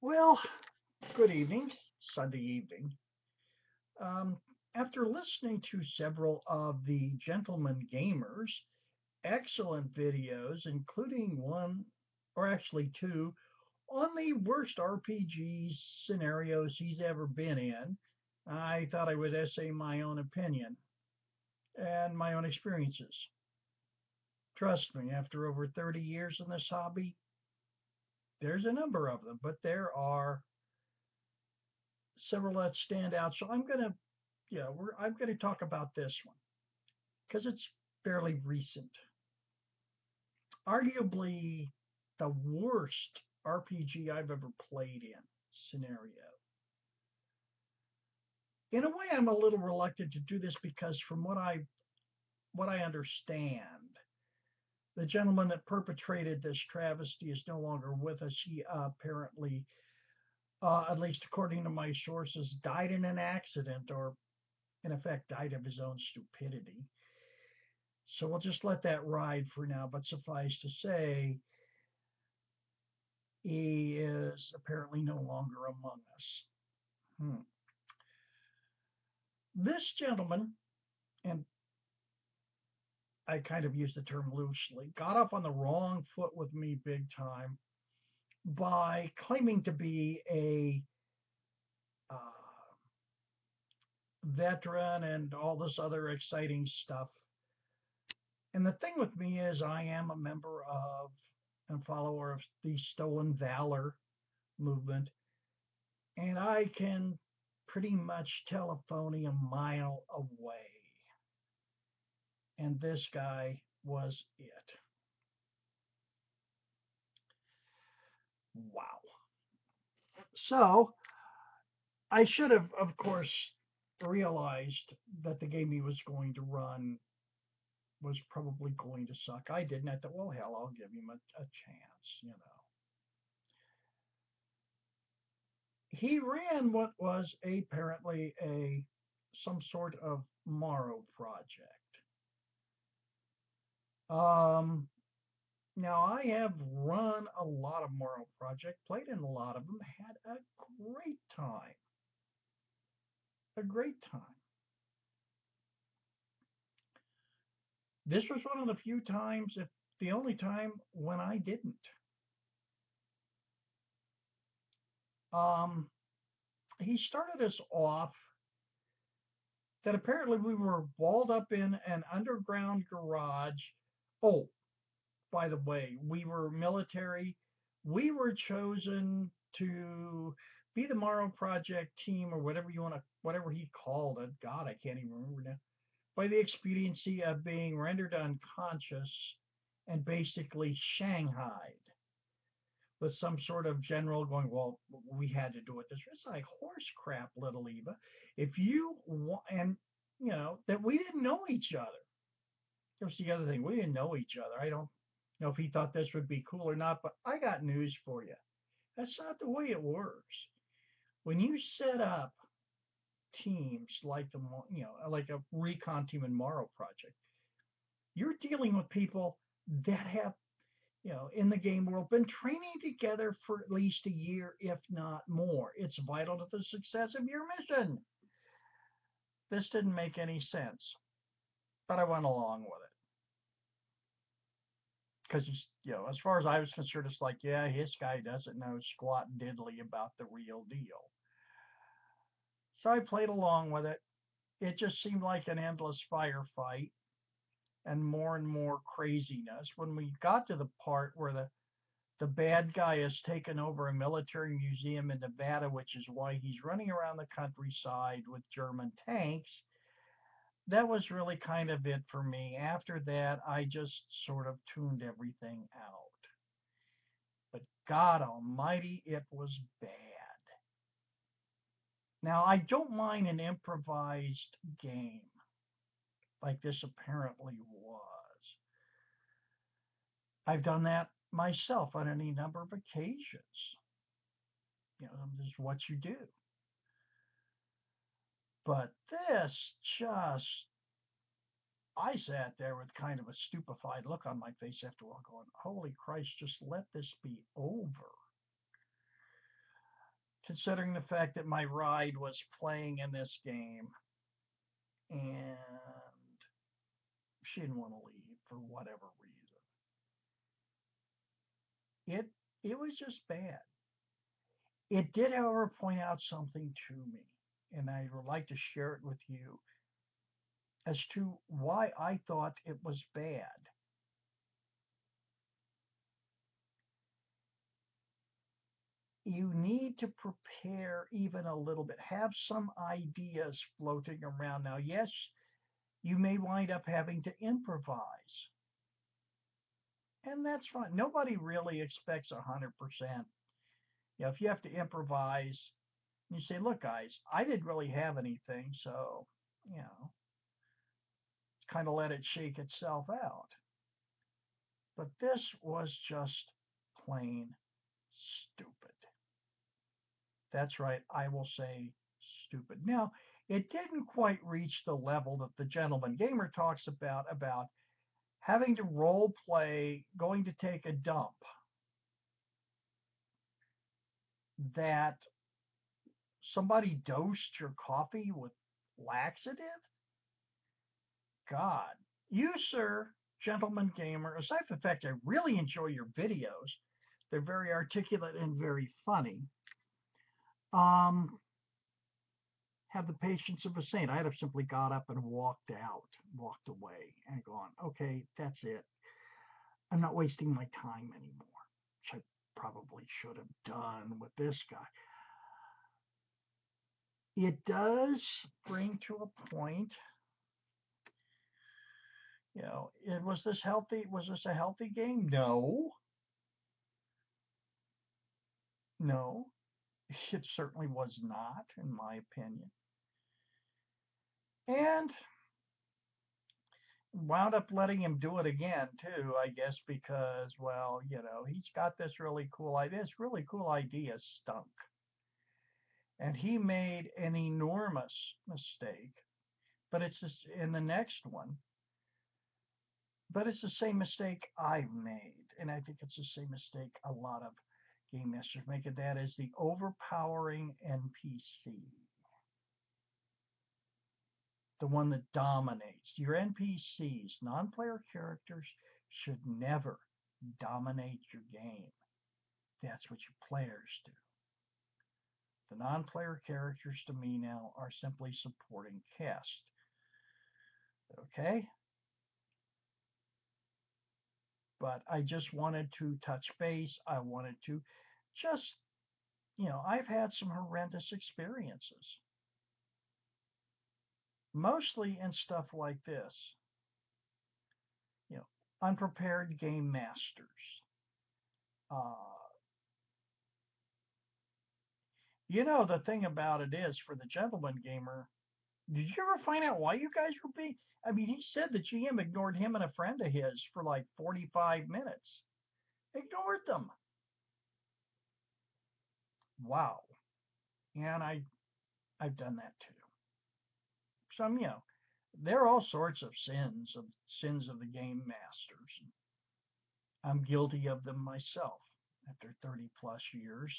Well, good evening, Sunday evening. Um, After listening to several of the Gentleman Gamers' excellent videos, including one, or actually two, on the worst RPG scenarios he's ever been in, I thought I would essay my own opinion and my own experiences. Trust me, after over 30 years in this hobby, there's a number of them, but there are several that stand out. So I'm going to talk about this one because it's fairly recent. Arguably the worst RPG I've ever played in scenario. In a way, I'm a little reluctant to do this because from what I understand, the gentleman that perpetrated this travesty is no longer with us. He apparently, at least according to my sources, died in an accident or, in effect, died of his own stupidity. So we'll just let that ride for now, but suffice to say, he is apparently no longer among us. Hmm. This gentleman, and I kind of use the term loosely, got off on the wrong foot with me big time by claiming to be a uh, veteran and all this other exciting stuff. And the thing with me is, I am a member of and follower of the Stolen Valor movement, and I can pretty much tell a phony a mile away. And this guy was it. Wow. So I should have, of course, realized that the game he was going to run was probably going to suck. I didn't. I thought, well, hell, I'll give him a chance. He ran what was apparently a some sort of Morrow project. Um, Now, I have run a lot of Morrow Project, played in a lot of them, had a great time. A great time. This was one of the few times, if the only time, when I didn't. Um, he started us off that apparently we were walled up in an underground garage. Oh, by the way, we were military. We were chosen to be the Morrow Project team or whatever you want to, whatever he called it. God, I can't even remember now. By the expediency of being rendered unconscious and basically shanghaied with some sort of general going, well, we had to do it this way. It's like horse crap, little Eva. If you want, and that we didn't know each other. That was the other thing. We didn't know each other. I don't know if he thought this would be cool or not, but I got news for you. That's not the way it works. When you set up teams like like a recon team in Morrow Project, you're dealing with people that have, in the game world, been training together for at least a year, if not more. It's vital to the success of your mission. This didn't make any sense, but I went along with it because as far as I was concerned, it's like, yeah, this guy doesn't know squat diddly about the real deal. So I played along with it. It just seemed like an endless firefight and more craziness. When we got to the part where the bad guy has taken over a military museum in Nevada, which is why he's running around the countryside with German tanks, that was really kind of it for me. After that, I just sort of tuned everything out. But God Almighty, it was bad. Now, I don't mind an improvised game like this apparently was. I've done that myself on any number of occasions. This is what you do. But this just, I sat there with kind of a stupefied look on my face after a while going, holy Christ, just let this be over. considering the fact that my ride was playing in this game and she didn't want to leave for whatever reason. It was just bad. It did, however, point out something to me, and I would like to share it with you as to why I thought it was bad. You need to prepare even a little bit, have some ideas floating around. Now, yes, you may wind up having to improvise, and that's fine. Nobody really expects 100%. If you have to improvise, you say, look, guys, I didn't really have anything, so, you know, kind of let it shake itself out. But this was just plain stupid. That's right, I will say stupid. Now, it didn't quite reach the level that the gentleman gamer talks about having to role play, going to take a dump, that somebody dosed your coffee with laxative. God, you, sir, gentleman gamer, aside from the fact I really enjoy your videos, they're very articulate and very funny. Um, have the patience of a saint. I'd have simply got up and walked out, walked away, and gone, okay, that's it. I'm not wasting my time anymore, which I probably should have done with this guy. It does bring to a point, was this healthy? Was this a healthy game? No, no, it certainly was not, in my opinion. And wound up letting him do it again too, I guess, because, well, he's got this really cool idea. This really cool idea stunk. And he made an enormous mistake. But it's just in the next one. But it's the same mistake I've made. And I think it's the same mistake a lot of game masters make, and that is the overpowering NPC. The one that dominates. Your NPCs, non-player characters, should never dominate your game. That's what your players do. The non-player characters to me now are simply supporting cast. Okay? But I just wanted to touch base. I wanted to just, I've had some horrendous experiences. Mostly in stuff like this. Unprepared game masters. The thing about it is, for the gentleman gamer, did you ever find out why you guys were being? I mean, he said the GM ignored him and a friend of his for like 45 minutes. Ignored them. Wow. And I've done that too. Some, there are all sorts of sins of the game masters. I'm guilty of them myself. After 30 plus years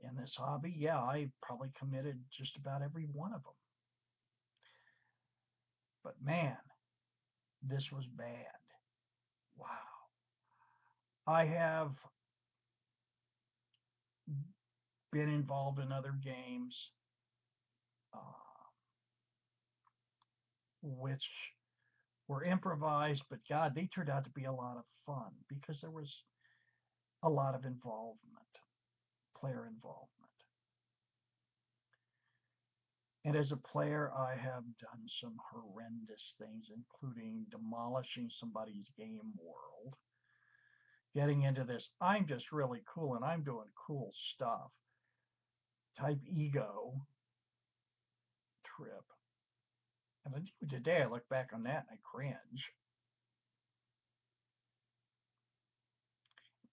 in this hobby, yeah, I probably committed just about every one of them. But man, this was bad. Wow. I have been involved in other games uh, which were improvised, but God, they turned out to be a lot of fun because there was a lot of involvement, player involvement. And as a player, I have done some horrendous things, including demolishing somebody's game world, getting into this, I'm just really cool and I'm doing cool stuff type ego trip. And today I look back on that and I cringe.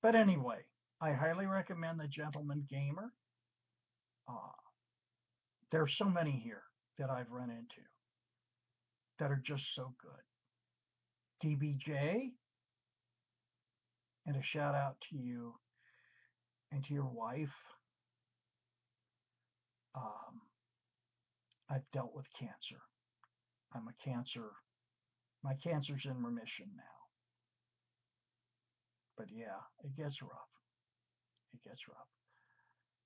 But anyway, I highly recommend the Gentleman Gamer. Uh, there's so many here that I've run into that are just so good. DBJ, and a shout out to you and to your wife. Um, I've dealt with cancer. I'm a cancer. My cancer's in remission now. But yeah, it gets rough. It gets rough.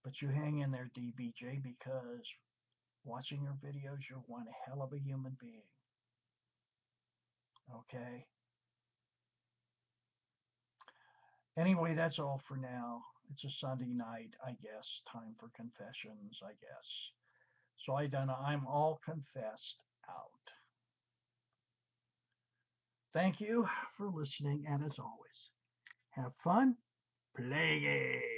But you hang in there, DBJ, because watching your videos, you're one hell of a human being. Okay? Anyway, that's all for now. It's a Sunday night, I guess. Time for confessions, I guess. So I'm all confessed out. Thank you for listening, and as always, have fun, play games.